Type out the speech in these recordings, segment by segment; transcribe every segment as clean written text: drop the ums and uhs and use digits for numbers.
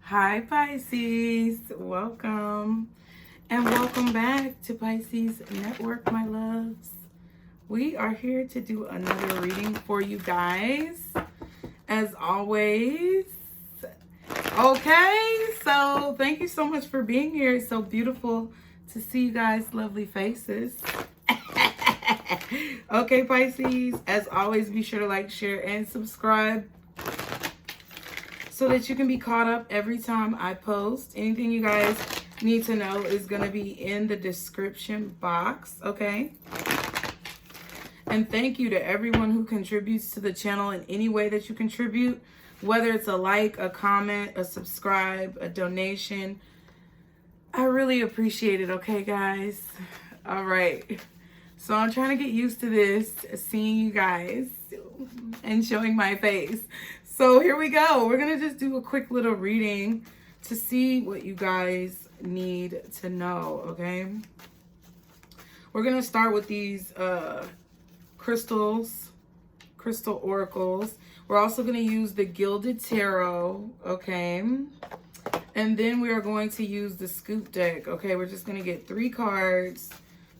Hi Pisces, welcome and welcome back to Pisces Network, my loves. We are here to do another reading for you guys, as always. Okay, so thank you so much for being here. It's so beautiful to see you guys' lovely faces. Okay, Pisces, as always, be sure to like, share, and subscribe so that you can be caught up every time I post. Anything you guys need to know is going to be in the description box, okay? And thank you to everyone who contributes to the channel in any way that you contribute, whether it's a like, a comment, a subscribe, a donation. I really appreciate it, okay, guys? All right. So I'm trying to get used to this, seeing you guys and showing my face. So here we go. We're going to just do a quick little reading to see what you guys need to know, okay? We're going to start with these crystal oracles. We're also going to use the Gilded Tarot, okay? And then we are going to use the Scoop deck, okay? We're just going to get 3 cards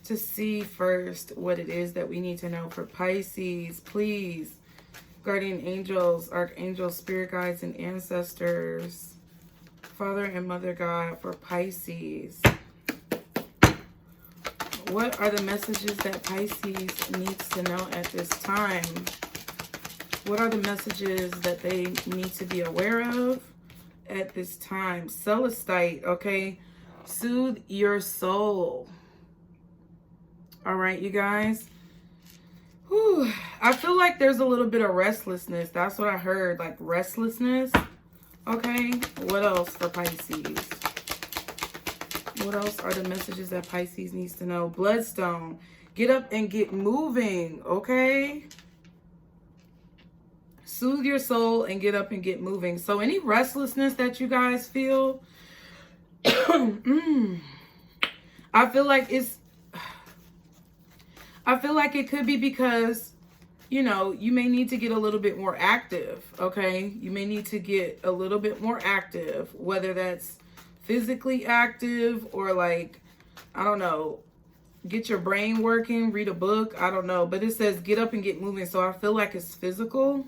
to see first what it is that we need to know for Pisces. Please, guardian angels, archangels, spirit guides, and ancestors, Father and Mother God, for Pisces. What are the messages that Pisces needs to know at this time? What are the messages that they need to be aware of at this time? Celestite, okay? Soothe your soul. All right, you guys. Whew. I feel like there's a little bit of restlessness. That's what I heard, like restlessness. Okay, what else for Pisces? What else are the messages that Pisces needs to know? Bloodstone, get up and get moving, okay? Soothe your soul and get up and get moving. So any restlessness that you guys feel, I feel like it could be because, you know, you may need to get a little bit more active, okay? You may need to get a little bit more active, whether that's physically active or like, I don't know, get your brain working, read a book, I don't know. But it says get up and get moving, so I feel like it's physical.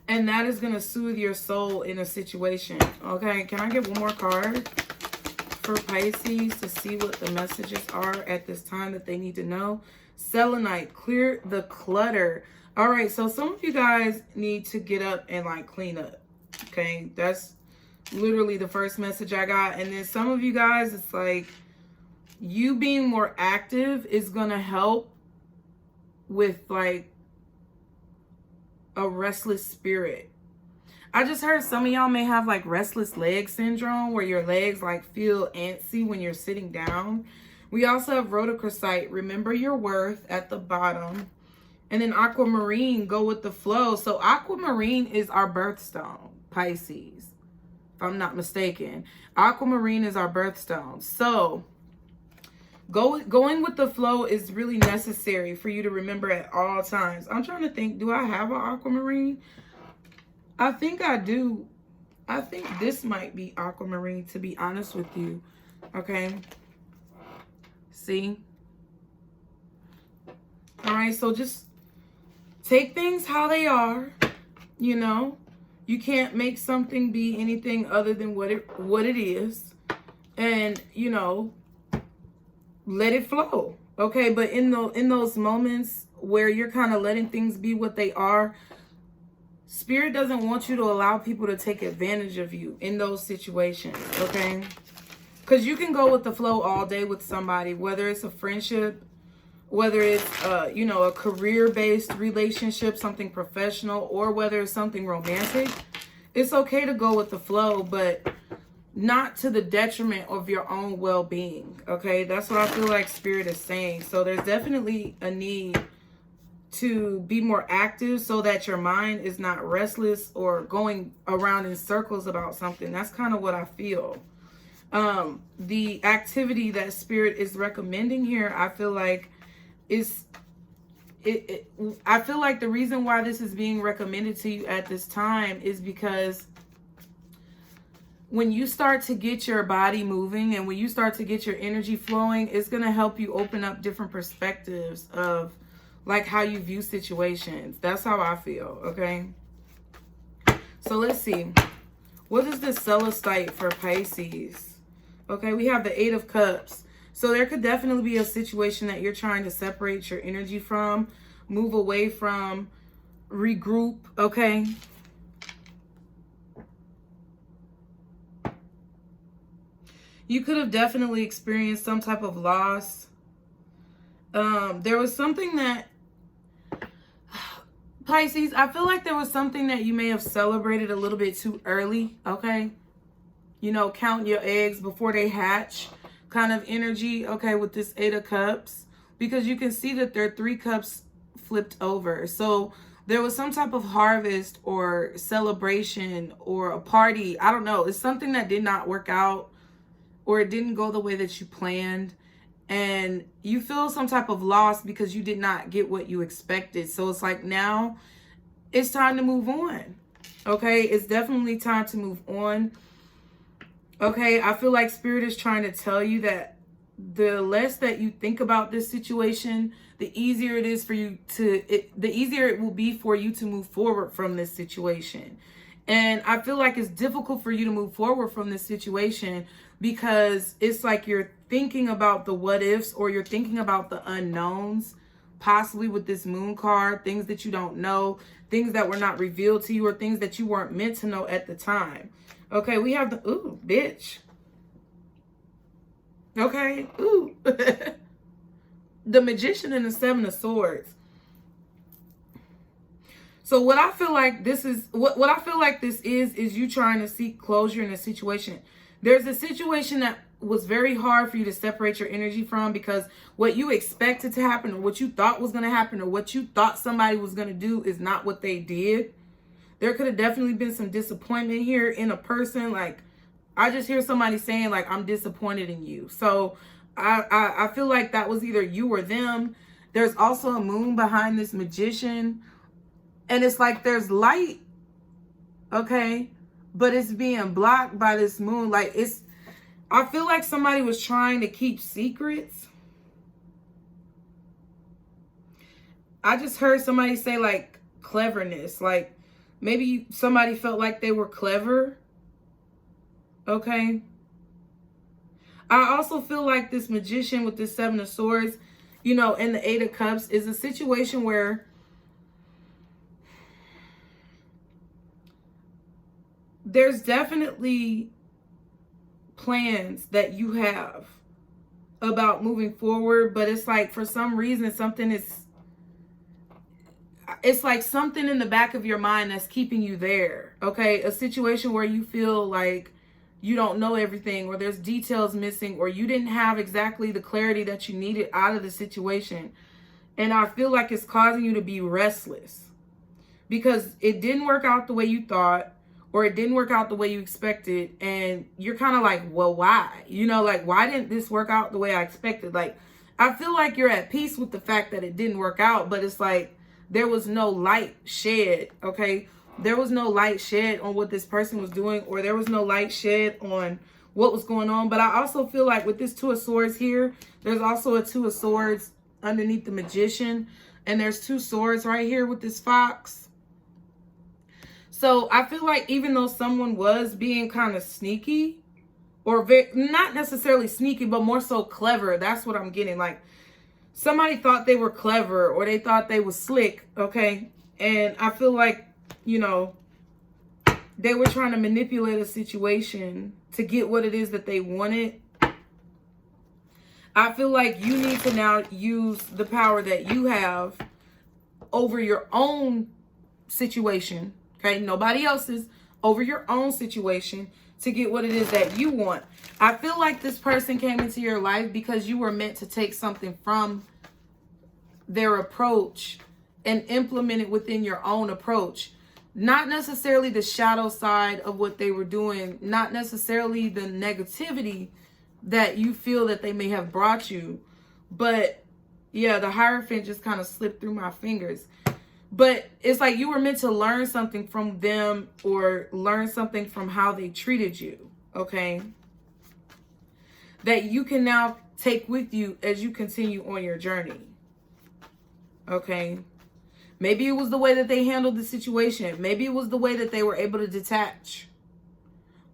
And that is going to soothe your soul in a situation, okay? Can I get one more card for Pisces to see what the messages are at this time that they need to know? Selenite, clear the clutter. All right, so some of you guys need to get up and like clean up, okay? That's literally the first message I got. And then some of you guys, it's like you being more active is gonna help with like a restless spirit. I just heard some of y'all may have like restless leg syndrome, where your legs like feel antsy when you're sitting down. We also have rhodochrosite, remember your worth, at the bottom. And then aquamarine, go with the flow. So aquamarine is our birthstone, Pisces, if I'm not mistaken. Aquamarine is our birthstone. So going with the flow is really necessary for you to remember at all times. I'm trying to think, do I have an aquamarine? I think I do. I think this might be aquamarine, to be honest with you. Okay. See? All right, so just take things how they are, you know. You can't make something be anything other than what it is. And, you know, let it flow. Okay, but in those moments where you're kind of letting things be what they are, Spirit doesn't want you to allow people to take advantage of you in those situations, okay? Because you can go with the flow all day with somebody, whether it's a friendship, whether it's, you know, a career-based relationship, something professional, or whether it's something romantic. It's okay to go with the flow, but not to the detriment of your own well-being, okay? That's what I feel like Spirit is saying. So there's definitely a need to be more active so that your mind is not restless or going around in circles about something. That's kind of what I feel. The activity that Spirit is recommending here, I feel like I feel like the reason why this is being recommended to you at this time is because when you start to get your body moving and when you start to get your energy flowing, it's going to help you open up different perspectives of like how you view situations. That's how I feel, okay? So let's see. What is this Celestite for Pisces? Okay, we have the 8 of Cups. So there could definitely be a situation that you're trying to separate your energy from, move away from, regroup, okay? You could have definitely experienced some type of loss. There was something that, Pisces, I feel like there was something that you may have celebrated a little bit too early, okay? You know, count your eggs before they hatch kind of energy, okay, with this 8 of Cups. Because you can see that there are 3 cups flipped over. So there was some type of harvest or celebration or a party. I don't know. It's something that did not work out or it didn't go the way that you planned. And you feel some type of loss because you did not get what you expected. So it's like now it's time to move on. Okay, it's definitely time to move on. Okay, I feel like Spirit is trying to tell you that the less that you think about this situation, the easier it is for you to, the easier it will be for you to move forward from this situation. And I feel like it's difficult for you to move forward from this situation because it's like you're thinking about the what ifs or you're thinking about the unknowns, possibly with this moon card, things that you don't know, things that were not revealed to you or things that you weren't meant to know at the time. Okay, we have the, ooh, bitch. Okay, ooh. The Magician and the 7 of Swords. So what I feel like this is, what I feel like this is you trying to seek closure in a situation. There's a situation that was very hard for you to separate your energy from because what you expected to happen or what you thought was going to happen or what you thought somebody was going to do is not what they did. There could have definitely been some disappointment here in a person. Like, I just hear somebody saying, like, I'm disappointed in you. So I feel like that was either you or them. There's also a moon behind this Magician. And it's like there's light, okay? But it's being blocked by this moon. Like, it's, I feel like somebody was trying to keep secrets. I just heard somebody say, like, cleverness. Like, maybe somebody felt like they were clever. Okay. I also feel like this Magician with this 7 of Swords, you know, and the 8 of Cups is a situation where there's definitely plans that you have about moving forward, but it's like for some reason something is, it's like something in the back of your mind that's keeping you there, okay? A situation where you feel like you don't know everything or there's details missing or you didn't have exactly the clarity that you needed out of the situation. And I feel like it's causing you to be restless because it didn't work out the way you thought or it didn't work out the way you expected. And you're kind of like, well, why? You know, like, why didn't this work out the way I expected? Like, I feel like you're at peace with the fact that it didn't work out, but it's like there was no light shed, okay? There was no light shed on what this person was doing, or there was no light shed on what was going on. But I also feel like with this 2 of Swords here, there's also a 2 of Swords underneath the Magician. And there's 2 swords right here with this fox. So I feel like even though someone was being kind of sneaky, or not necessarily sneaky, but more so clever. That's what I'm getting. Like, somebody thought they were clever or they thought they was slick, okay? And I feel like, you know, they were trying to manipulate a situation to get what it is that they wanted. I feel like you need to now use the power that you have over your own situation, okay? Nobody else's, over your own situation to get what it is that you want. I feel like this person came into your life because you were meant to take something from their approach and implement it within your own approach. Not necessarily the shadow side of what they were doing, not necessarily the negativity that you feel that they may have brought you. But yeah, the Hierophant just kind of slipped through my fingers. But it's like you were meant to learn something from them or learn something from how they treated you. okay, that you can now take with you as you continue on your journey, okay? Maybe it was the way that they handled the situation. Maybe it was the way that they were able to detach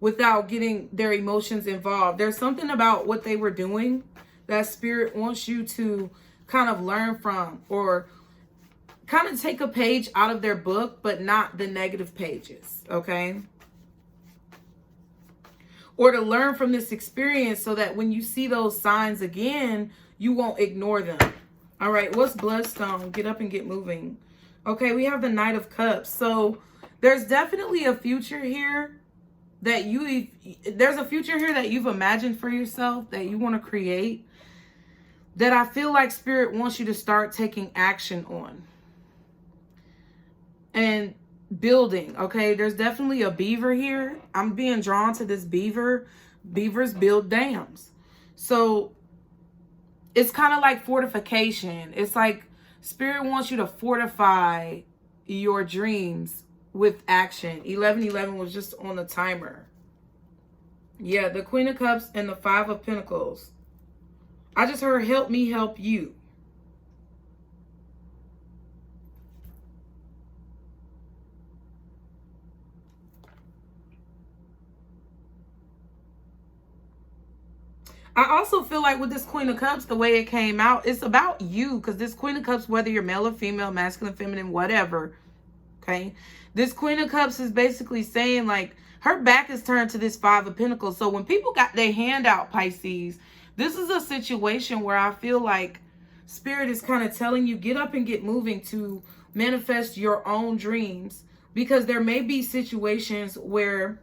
without getting their emotions involved. There's something about what they were doing that Spirit wants you to kind of learn from, or kind of take a page out of their book, but not the negative pages, okay? Or to learn from this experience so that when you see those signs again, you won't ignore them. All right, what's Bloodstone? Get up and get moving. Okay, we have the Knight of Cups. So there's definitely a future here that there's a future here that you've imagined for yourself that you want to create, that I feel like Spirit wants you to start taking action on and building. Okay, there's definitely a beaver here. I'm being drawn to this beaver. Beavers build dams. So it's kind of like fortification. It's like Spirit wants you to fortify your dreams with action. 1111 was just on the timer. Yeah, the Queen of Cups and the Five of Pentacles. I just heard, help me help you. I also feel like with this Queen of Cups, the way it came out, it's about you. Because this Queen of Cups, whether you're male or female, masculine, feminine, whatever, okay? This Queen of Cups is basically saying, like, her back is turned to this Five of Pentacles. So when people got their hand out, Pisces, this is a situation where I feel like Spirit is kind of telling you, get up and get moving to manifest your own dreams. Because there may be situations where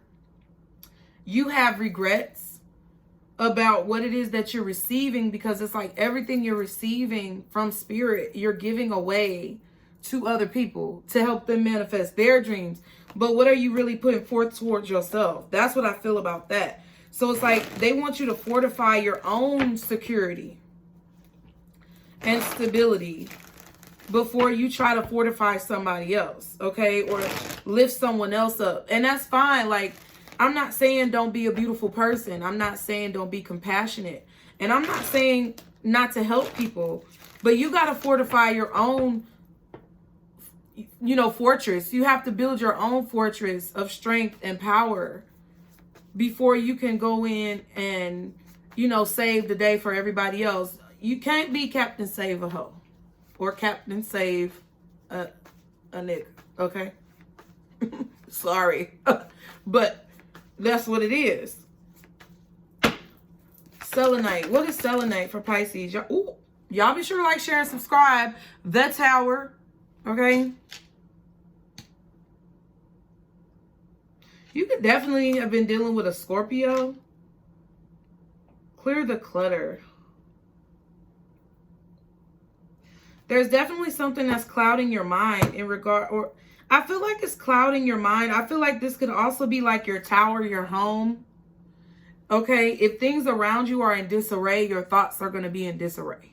you have regrets about what it is that you're receiving, because it's like everything you're receiving from Spirit, you're giving away to other people to help them manifest their dreams. But what are you really putting forth towards yourself? That's what I feel about that. So it's like they want you to fortify your own security and stability before you try to fortify somebody else, okay? Or lift someone else up. And that's fine. Like, I'm not saying don't be a beautiful person. I'm not saying don't be compassionate. And I'm not saying not to help people. But you got to fortify your own, fortress. You have to build your own fortress of strength and power before you can go in and, save the day for everybody else. You can't be Captain Save a Hoe or Captain Save a nigga, okay? Sorry. But that's what it is. Selenite. What is selenite for Pisces? Y'all be sure to like, share, and subscribe. The Tower. Okay? You could definitely have been dealing with a Scorpio. Clear the clutter. There's definitely something that's clouding your mind in regard, or I feel like it's clouding your mind. I feel like this could also be like your tower, your home. Okay, if things around you are in disarray, your thoughts are going to be in disarray.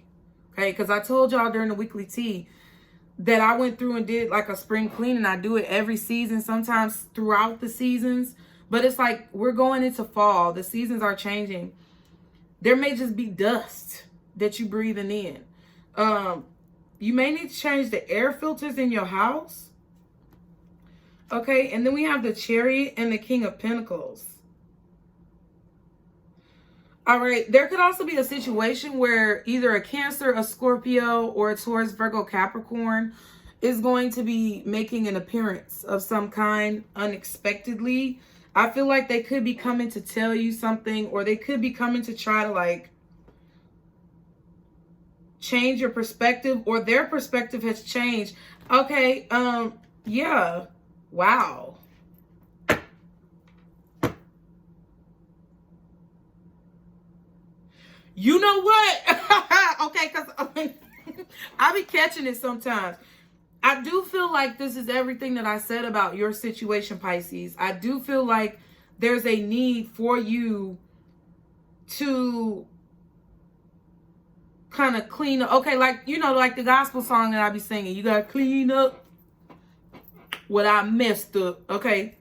Okay, because I told y'all during the weekly tea that I went through and did like a spring cleaning. I do it every season, sometimes throughout the seasons. But it's like we're going into fall. The seasons are changing. There may just be dust that you're breathing in. You may need to change the air filters in your house. Okay, and then we have the Chariot and the King of Pentacles. All right, there could also be a situation where either a Cancer, a Scorpio, or a Taurus, Virgo, Capricorn is going to be making an appearance of some kind unexpectedly. I feel like they could be coming to tell you something, or they could be coming to try to like change your perspective, or their perspective has changed. Okay, yeah. Wow. You know what? Okay, because I be catching it sometimes. I do feel like this is everything that I said about your situation, Pisces. I do feel like there's a need for you to kind of clean up. Okay, like, like the gospel song that I be singing. You got to clean up what I messed up. Okay.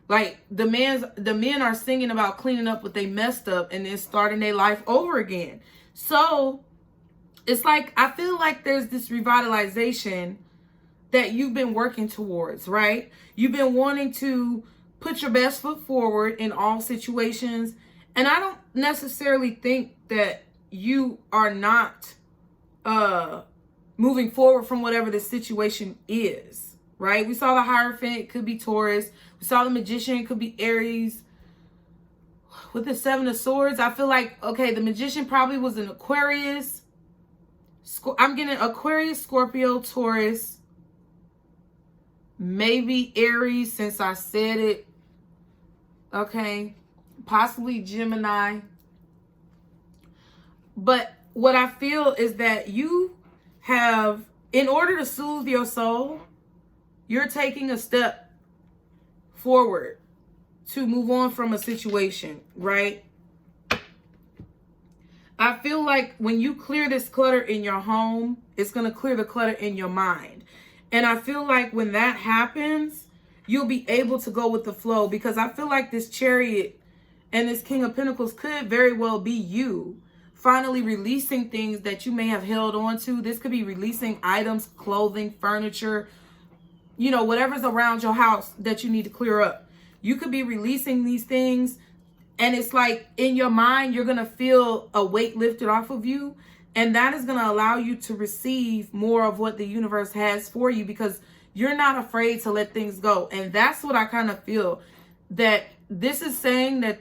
Like the men are singing about cleaning up what they messed up and then starting their life over again. So it's like, I feel like there's this revitalization that you've been working towards, right? You've been wanting to put your best foot forward in all situations. And I don't necessarily think that you are not moving forward from whatever the situation is, right? We saw the Hierophant, it could be Taurus. We saw the Magician, it could be Aries. With the Seven of Swords, I feel like, okay, the Magician probably was an Aquarius. I'm getting Aquarius, Scorpio, Taurus. Maybe Aries, since I said it. Okay. Possibly Gemini. But what I feel is that you have, in order to soothe your soul, you're taking a step forward to move on from a situation, right? I feel like when you clear this clutter in your home, it's going to clear the clutter in your mind. And I feel like when that happens, you'll be able to go with the flow, because I feel like this Chariot and this King of Pentacles could very well be you finally releasing things that you may have held on to. This could be releasing items, clothing, furniture, you know, whatever's around your house that you need to clear up. You could be releasing these things, and it's like in your mind, you're going to feel a weight lifted off of you. And that is going to allow you to receive more of what the universe has for you, because you're not afraid to let things go. And that's what I kind of feel, that this is saying that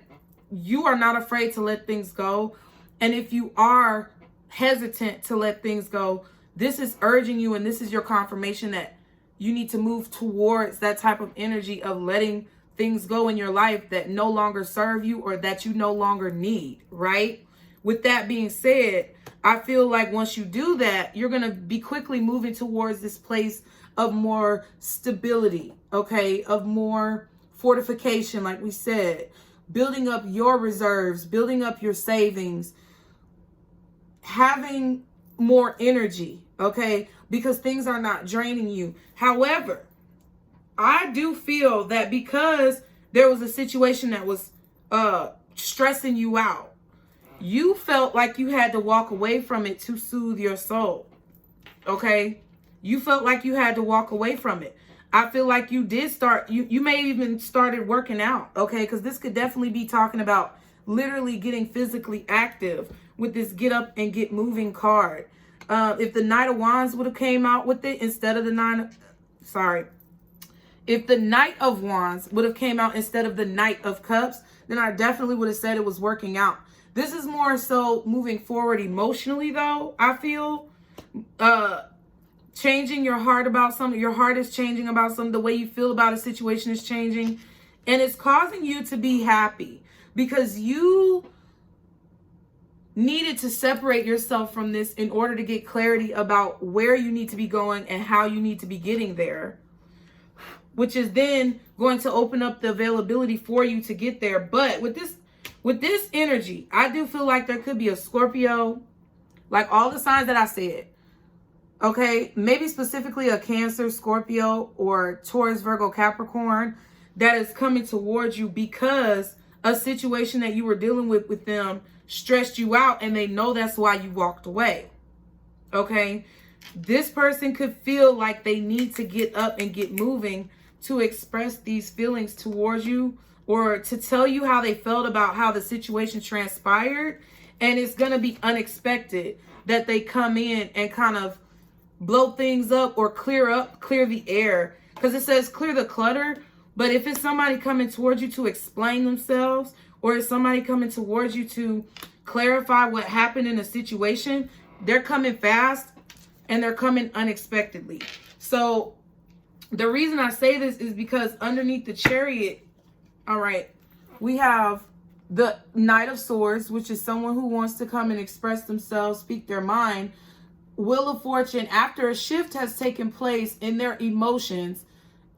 you are not afraid to let things go. And if you are hesitant to let things go, this is urging you, and this is your confirmation that you need to move towards that type of energy of letting things go in your life that no longer serve you or that you no longer need, right? With that being said, I feel like once you do that, you're going to be quickly moving towards this place of more stability, okay? Of more fortification, like we said, building up your reserves, building up your savings, having more energy, okay? Because things are not draining you. However, I do feel that because there was a situation that was stressing you out, you felt like you had to walk away from it to soothe your soul, okay? You felt like you had to walk away from it. I feel like you did start, you may even started working out, okay? Because this could definitely be talking about literally getting physically active with this get up and get moving card. If the Knight of Wands would have came out with it instead of the if the Knight of Wands would have came out instead of the Knight of Cups, then I definitely would have said it was working out. This is more so moving forward emotionally, though, I feel. Changing your heart about something. Your heart is changing about something. The way you feel about a situation is changing. And it's causing you to be happy because you needed to separate yourself from this in order to get clarity about where you need to be going and how you need to be getting there, which is then going to open up the availability for you to get there. But with this energy, I do feel like there could be a Scorpio, like all the signs that I said. Okay, maybe specifically a Cancer, Scorpio, or Taurus, Virgo, Capricorn that is coming towards you because a situation that you were dealing with them stressed you out, and they know that's why you walked away. Okay, this person could feel like they need to get up and get moving to express these feelings towards you, or to tell you how they felt about how the situation transpired. And it's going to be unexpected that they come in and kind of blow things up or clear the air, because it says clear the clutter. But if it's somebody coming towards you to explain themselves, or it's somebody coming towards you to clarify what happened in a situation, they're coming fast and they're coming unexpectedly. So the reason I say this is because underneath the Chariot, all right, we have the Knight of Swords, which is someone who wants to come and express themselves, speak their mind. Wheel of Fortune, after a shift has taken place in their emotions,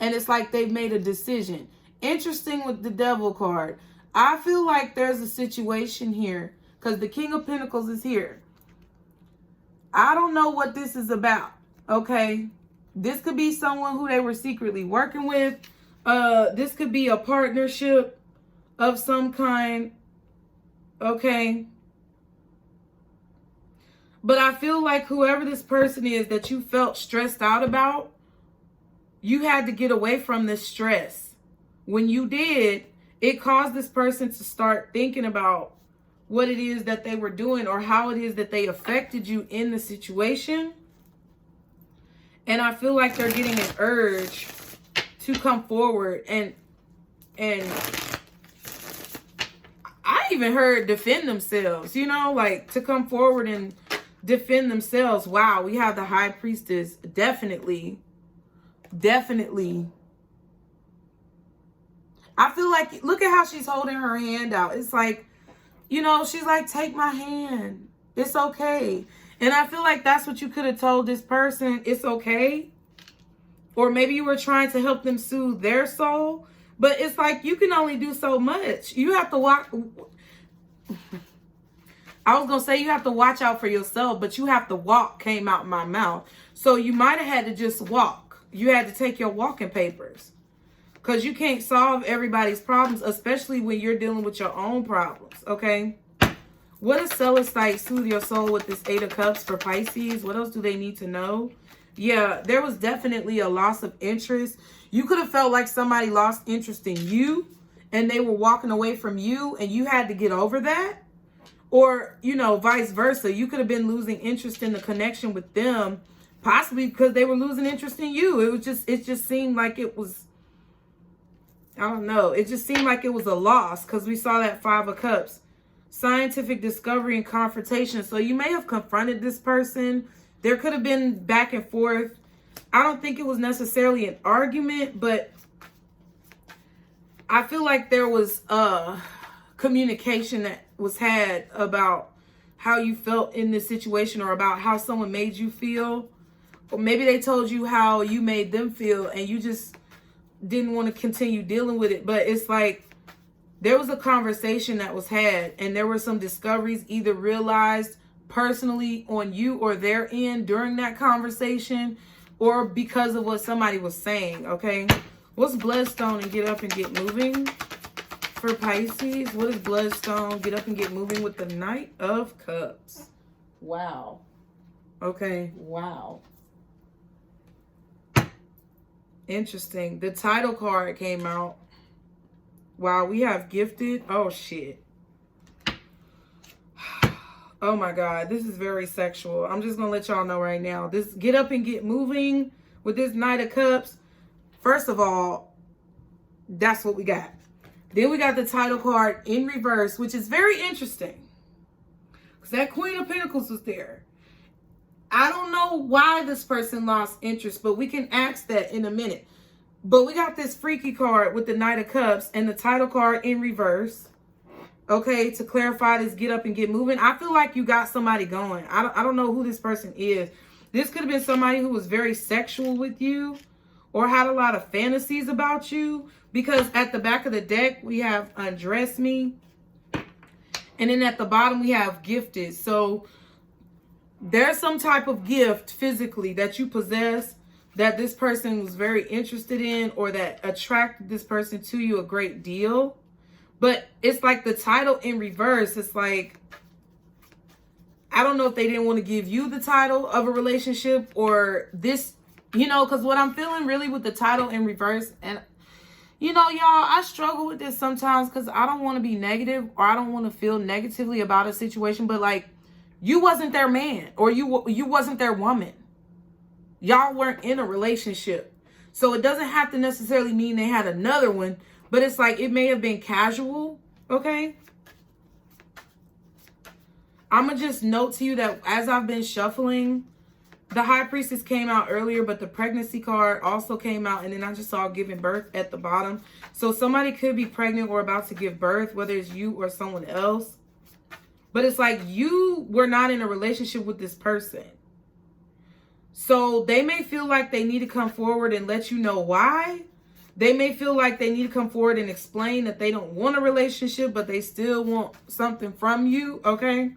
and it's like they've made a decision. Interesting with the Devil card. I feel like there's a situation here because the King of Pentacles is here. I don't know what this is about, okay? This could be someone who they were secretly working with. This could be a partnership of some kind. Okay. But I feel like whoever this person is that you felt stressed out about, you had to get away from this stress. When you did, it caused this person to start thinking about what it is that they were doing or how it is that they affected you in the situation. And I feel like they're getting an urge to come forward and I even heard defend themselves, you know, like to come forward and defend themselves. Wow, we have the High Priestess. Definitely. I feel like, look at how she's holding her hand out. It's like, you know, she's like, take my hand. It's okay. And I feel like that's what you could have told this person. It's okay. Or maybe you were trying to help them soothe their soul. But it's like, you can only do so much. You have to walk. I was going to say you have to watch out for yourself, but you have to walk came out my mouth. So you might have had to just walk. You had to take your walking papers. Because you can't solve everybody's problems, especially when you're dealing with your own problems, okay? What does Celestite soothe your soul with this 8 of Cups for Pisces? What else do they need to know? Yeah, there was definitely a loss of interest. You could have felt like somebody lost interest in you and they were walking away from you and you had to get over that. Or, you know, vice versa. You could have been losing interest in the connection with them, possibly because they were losing interest in you. It just seemed like it was, I don't know. It just seemed like it was a loss because we saw that 5 of Cups. Scientific discovery and confrontation. So you may have confronted this person. There could have been back and forth. I don't think it was necessarily an argument, but I feel like there was communication that was had about how you felt in this situation or about how someone made you feel. Or maybe they told you how you made them feel and you just didn't want to continue dealing with it. But it's like there was a conversation that was had and there were some discoveries either realized personally on you or their end during that conversation or because of what somebody was saying, okay? What's Bloodstone and get up and get moving for Pisces? What is Bloodstone, get up and get moving with the Knight of Cups? Wow. Okay, wow. Interesting. The title card came out. Wow, we have gifted. Oh, shit. Oh, my God. This is very sexual. I'm just going to let y'all know right now. This get up and get moving with this Knight of Cups. First of all, that's what we got. Then we got the title card in reverse, which is very interesting. Because that Queen of Pentacles was there. I don't know why this person lost interest, but we can ask that in a minute. But we got this freaky card with the Knight of Cups and the title card in reverse. Okay, to clarify this get up and get moving. I feel like you got somebody going. I don't know who this person is. This could have been somebody who was very sexual with you or had a lot of fantasies about you. Because at the back of the deck, we have undress me. And then at the bottom, we have gifted. So there's some type of gift physically that you possess that this person was very interested in or that attracted this person to you a great deal. But it's like the title in reverse. It's like, I don't know if they didn't want to give you the title of a relationship or this, you know, because what I'm feeling really with the title in reverse, and you know, y'all, I struggle with this sometimes because I don't want to be negative or I don't want to feel negatively about a situation, but like, you wasn't their man or you wasn't their woman. Y'all weren't in a relationship. So it doesn't have to necessarily mean they had another one, but it's like it may have been casual, okay? I'm going to just note to you that as I've been shuffling, the High Priestess came out earlier, but the pregnancy card also came out, and then I just saw giving birth at the bottom. So somebody could be pregnant or about to give birth, whether it's you or someone else. But it's like you were not in a relationship with this person. So they may feel like they need to come forward and let you know why. They may feel like they need to come forward and explain that they don't want a relationship, but they still want something from you, okay?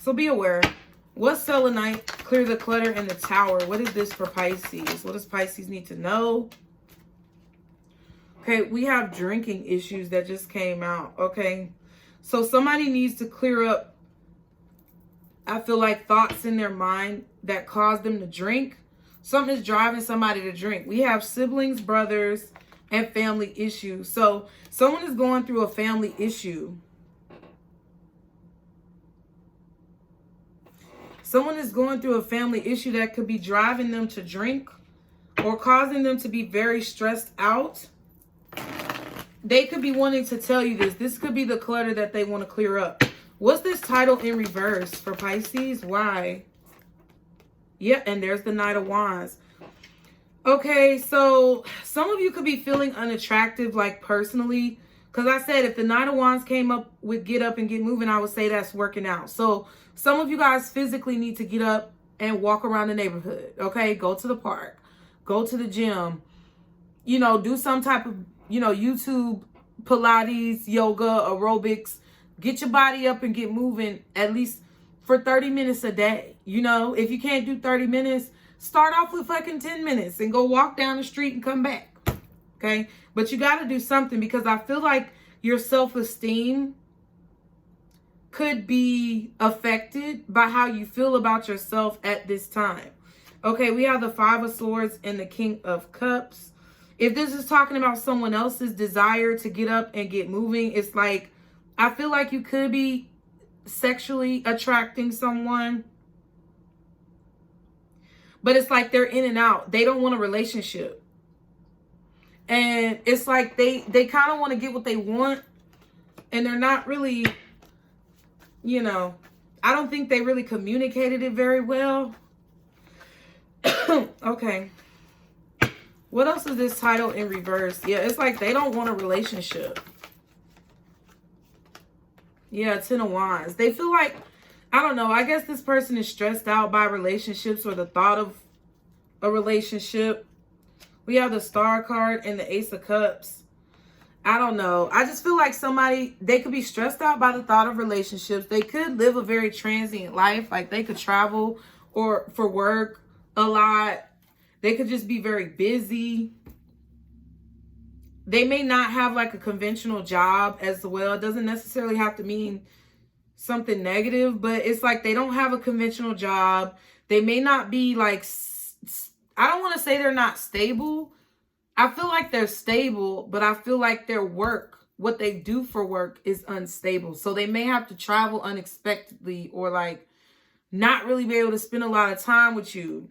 So be aware. What's selenite? Clear the clutter in the Tower. What is this for Pisces? What does Pisces need to know? Okay, we have drinking issues that just came out. Okay, so somebody needs to clear up, I feel like, thoughts in their mind that cause them to drink. Something is driving somebody to drink. We have siblings, brothers, and family issues. So someone is going through a family issue. Someone is going through a family issue that could be driving them to drink or causing them to be very stressed out. They could be wanting to tell you this. This could be the clutter that they want to clear up. What's this title in reverse for Pisces? Why? Yeah, and there's the Knight of Wands. Okay, so some of you could be feeling unattractive, like personally. Because I said if the Knight of Wands came up with get up and get moving, I would say that's working out. So some of you guys physically need to get up and walk around the neighborhood. Okay, go to the park. Go to the gym. You know, do some type of, you know, YouTube, Pilates, yoga, aerobics. Get your body up and get moving at least for 30 minutes a day. You know, if you can't do 30 minutes, start off with fucking 10 minutes and go walk down the street and come back. Okay? But you got to do something, because I feel like your self-esteem could be affected by how you feel about yourself at this time. Okay, we have the Five of Swords and the King of Cups. If this is talking about someone else's desire to get up and get moving, it's like, I feel like you could be sexually attracting someone, but it's like they're in and out. They don't want a relationship. And it's like they kind of want to get what they want, and they're not really, you know, I don't think they really communicated it very well. Okay. What else is this title in reverse? Yeah, it's like they don't want a relationship. Yeah, Ten of Wands. They feel like, I don't know, I guess this person is stressed out by relationships or the thought of a relationship. We have the Star card and the Ace of Cups. I don't know. I just feel like somebody, they could be stressed out by the thought of relationships. They could live a very transient life. Like they could travel or for work a lot. They could just be very busy. They may not have like a conventional job as well. It doesn't necessarily have to mean something negative, but it's like they don't have a conventional job. They may not be like, I don't want to say they're not stable. I feel like they're stable, but I feel like their work, what they do for work, is unstable. So they may have to travel unexpectedly or like not really be able to spend a lot of time with you.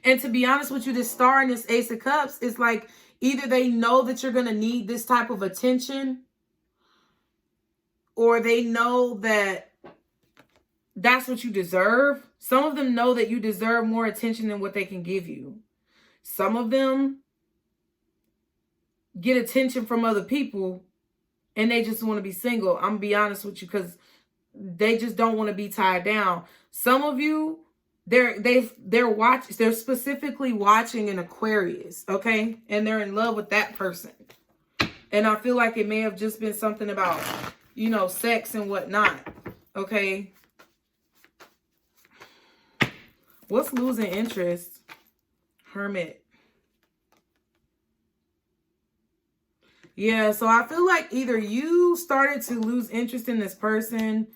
And to be honest with you, this Star and this Ace of Cups is like either they know that you're going to need this type of attention, or they know that that's what you deserve. Some of them know that you deserve more attention than what they can give you. Some of them get attention from other people and they just want to be single. I'm going to be honest with you, because they just don't want to be tied down. Some of you, they're specifically watching an Aquarius, okay? And they're in love with that person. And I feel like it may have just been something about, you know, sex and whatnot, okay? What's losing interest? Hermit. Yeah, so I feel like either you started to lose interest in this person,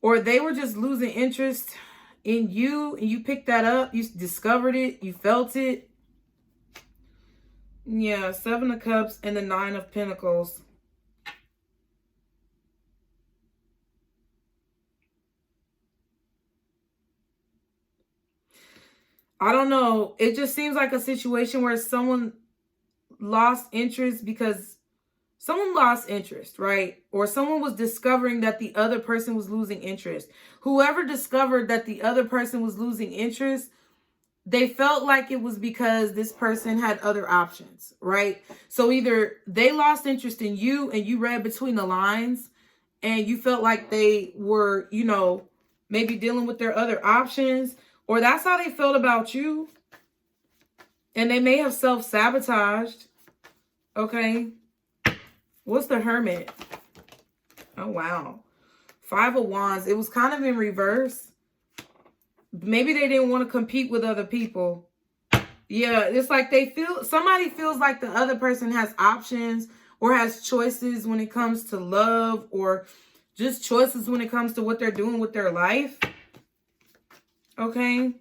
or they were just losing interest in you, and you picked that up, you discovered it, you felt it. Yeah, Seven of Cups and the Nine of Pentacles. I don't know. It just seems like a situation where someone lost interest because someone lost interest, right? Or someone was discovering that the other person was losing interest. Whoever discovered that the other person was losing interest, they felt like it was because this person had other options, right? So either they lost interest in you and you read between the lines and you felt like they were, you know, maybe dealing with their other options, or that's how they felt about you. And they may have self-sabotaged. Okay. What's the Hermit? Oh, wow. Five of Wands. It was kind of in reverse. Maybe they didn't want to compete with other people. Yeah, it's like somebody feels like the other person has options or has choices when it comes to love, or just choices when it comes to what they're doing with their life. Okay.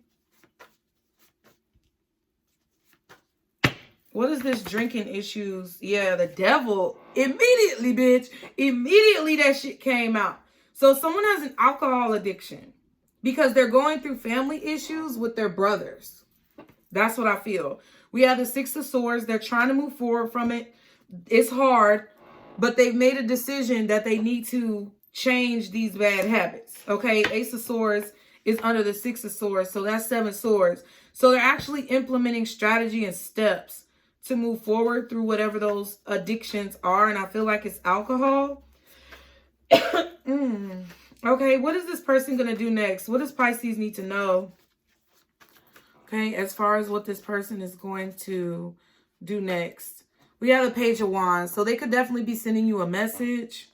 What is this drinking issues? Yeah, the devil. Immediately, bitch. Immediately that shit came out. So someone has an alcohol addiction because they're going through family issues with their brothers. That's what I feel. We have the Six of Swords. They're trying to move forward from it. It's hard, but they've made a decision that they need to change these bad habits. Okay, Ace of Swords is under the Six of Swords, so that's 7 swords. So they're actually implementing strategy and steps to move forward through whatever those addictions are, and I feel like it's alcohol. Okay, what is this person going to do next? What does Pisces need to know? Okay, as far as what this person is going to do next. We have the Page of Wands, so they could definitely be sending you a message.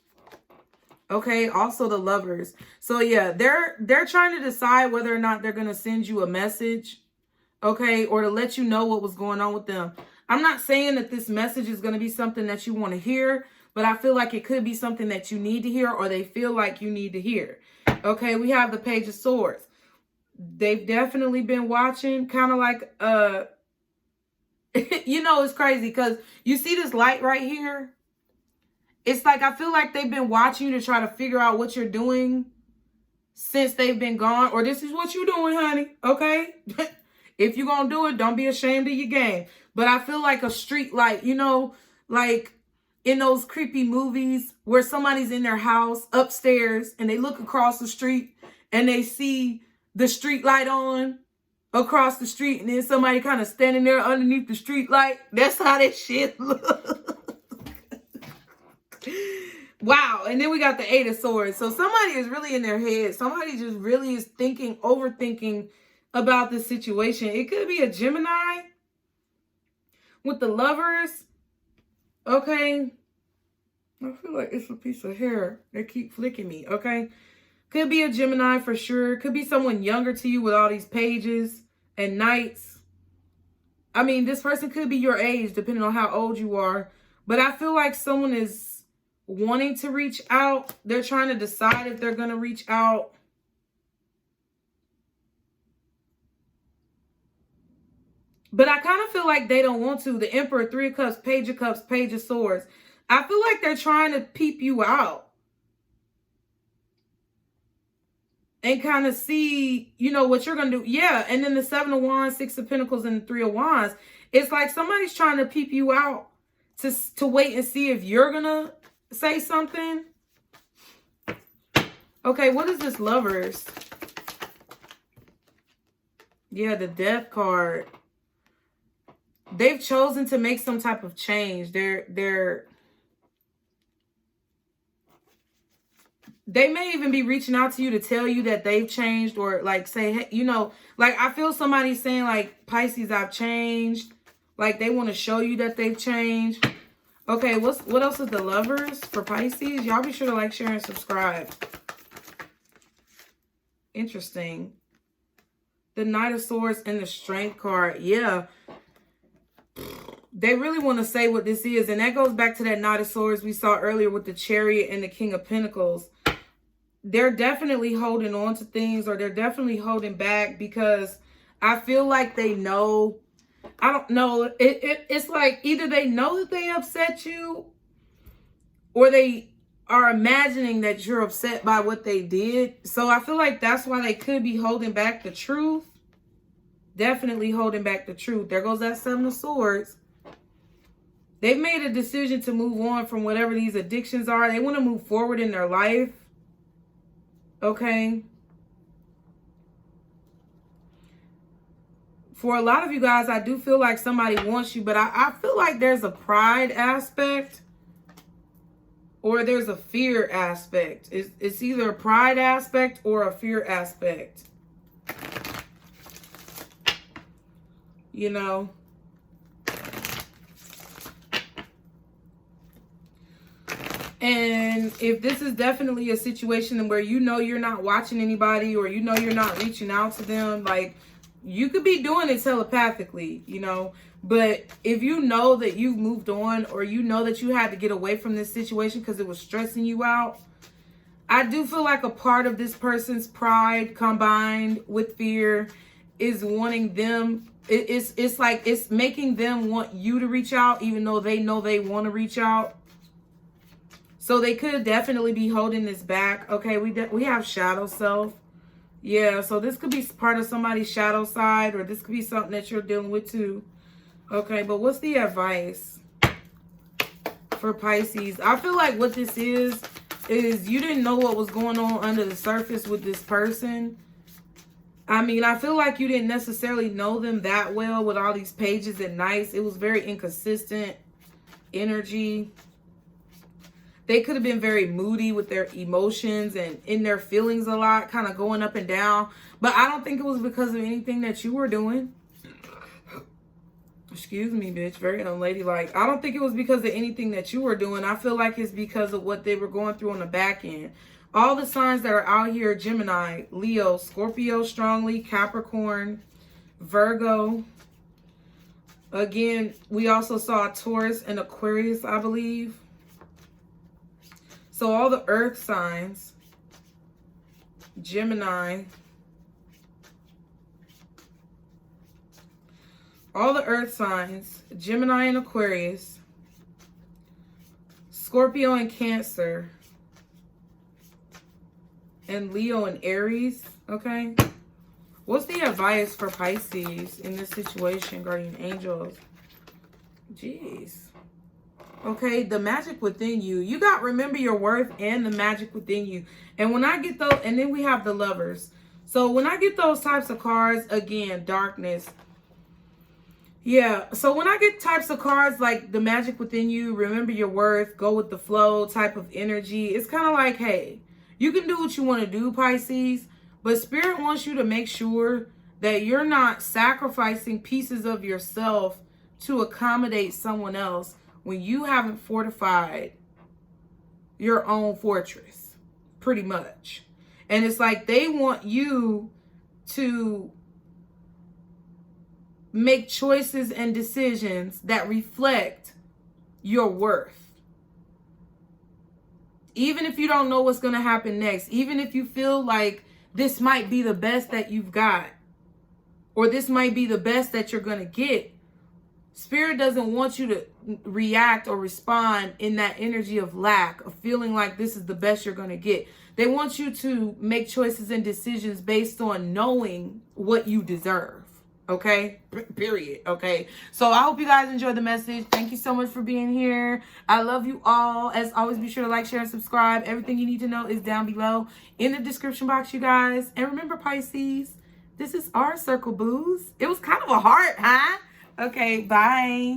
Okay, also the Lovers. So yeah, they're trying to decide whether or not they're going to send you a message. Okay, or to let you know what was going on with them. I'm not saying that this message is going to be something that you want to hear, but I feel like it could be something that you need to hear, or they feel like you need to hear. Okay, we have the Page of Swords. They've definitely been watching, kind of like, you know, it's crazy because you see this light right here. It's like, I feel like they've been watching you to try to figure out what you're doing since they've been gone, or this is what you're doing, honey. Okay. If you're going to do it, don't be ashamed of your game. But I feel like a street light, you know, like in those creepy movies where somebody's in their house upstairs and they look across the street and they see the street light on across the street, and then somebody kind of standing there underneath the street light. That's how that shit looks. Wow. And then we got the 8 of Swords. So somebody is really in their head. Somebody just really is thinking, overthinking about this situation. It could be a Gemini with the Lovers. Okay. I feel like it's a piece of hair. They keep flicking me. Okay. Could be a Gemini for sure. Could be someone younger to you with all these pages and knights. I mean, this person could be your age, depending on how old you are. But I feel like someone is wanting to reach out. They're trying to decide if they're going to reach out. But I kind of feel like they don't want to. The Emperor, 3 of Cups, Page of Swords. I feel like they're trying to peep you out. And kind of see, you know, what you're going to do. Yeah, and then the 7 of Wands, 6 of Pentacles, and the 3 of Wands. It's like somebody's trying to peep you out to wait and see if you're going to say something. Okay, what is this Lovers? Yeah, the Death card. They've chosen to make some type of change. They may even be reaching out to you to tell you that they've changed, or like say, hey, you know, like I feel somebody saying like, Pisces, I've changed. Like they want to show you that they've changed. Okay, what else is the Lovers for Pisces? Y'all be sure to like, share, and subscribe. Interesting. The Knight of Swords and the Strength card. Yeah. They really want to say what this is. And that goes back to that Knight of Swords we saw earlier with the Chariot and the King of Pentacles. They're definitely holding on to things, or they're definitely holding back because I feel like they know. I don't know. It's like either they know that they upset you, or they are imagining that you're upset by what they did. So I feel like that's why they could be holding back the truth. Definitely holding back the truth. There goes that 7 of Swords. They've made a decision to move on from whatever these addictions are. They want to move forward in their life. Okay. For a lot of you guys, I do feel like somebody wants you, but I feel like there's a pride aspect or there's a fear aspect. It's either a pride aspect or a fear aspect. You know. And if this is definitely a situation where you know you're not watching anybody, or you know you're not reaching out to them, like You could be doing it telepathically, you know, but if you know that you've moved on, or you know that you had to get away from this situation because it was stressing you out, I do feel like a part of this person's pride combined with fear is wanting them. It's like it's making them want you to reach out, even though they know they want to reach out. So they could definitely be holding this back. Okay, we have shadow self. Yeah, so this could be part of somebody's shadow side, or this could be something that you're dealing with too. Okay, but what's the advice for Pisces? I feel like what this is you didn't know what was going on under the surface with this person. I mean, I feel like you didn't necessarily know them that well with all these pages and nights. It was very inconsistent energy. They could have been very moody with their emotions and in their feelings a lot, kind of going up and down. But I don't think it was because of anything that you were doing. Excuse me, bitch. Very unladylike. I don't think it was because of anything that you were doing. I feel like it's because of what they were going through on the back end. All the signs that are out here: Gemini, Leo, Scorpio strongly, Capricorn, Virgo. Again, we also saw Taurus and Aquarius, I believe. So all the earth signs: Gemini, all the earth signs, Gemini and Aquarius, Scorpio and Cancer, and Leo and Aries. Okay, what's the advice for Pisces in this situation, guardian angels? Jeez. Okay, the magic within you. You got remember your worth and the magic within you. And when I get those, and then we have the Lovers. So when I get those types of cards, again, darkness. Yeah, so when I get types of cards like the magic within you, remember your worth, go with the flow type of energy, it's kind of like, hey, you can do what you want to do, Pisces, but Spirit wants you to make sure that you're not sacrificing pieces of yourself to accommodate someone else when you haven't fortified your own fortress, pretty much. And it's like they want you to make choices and decisions that reflect your worth. Even if you don't know what's going to happen next, even if you feel like this might be the best that you've got, or this might be the best that you're going to get, Spirit doesn't want you to react or respond in that energy of lack, of feeling like this is the best you're going to get. They want you to make choices and decisions based on knowing what you deserve. Okay? Period. Okay? So I hope you guys enjoyed the message. Thank you so much for being here. I love you all. As always, be sure to like, share, and subscribe. Everything you need to know is down below in the description box, you guys. And remember, Pisces, this is our circle, booze. It was kind of a heart, huh? Okay, bye.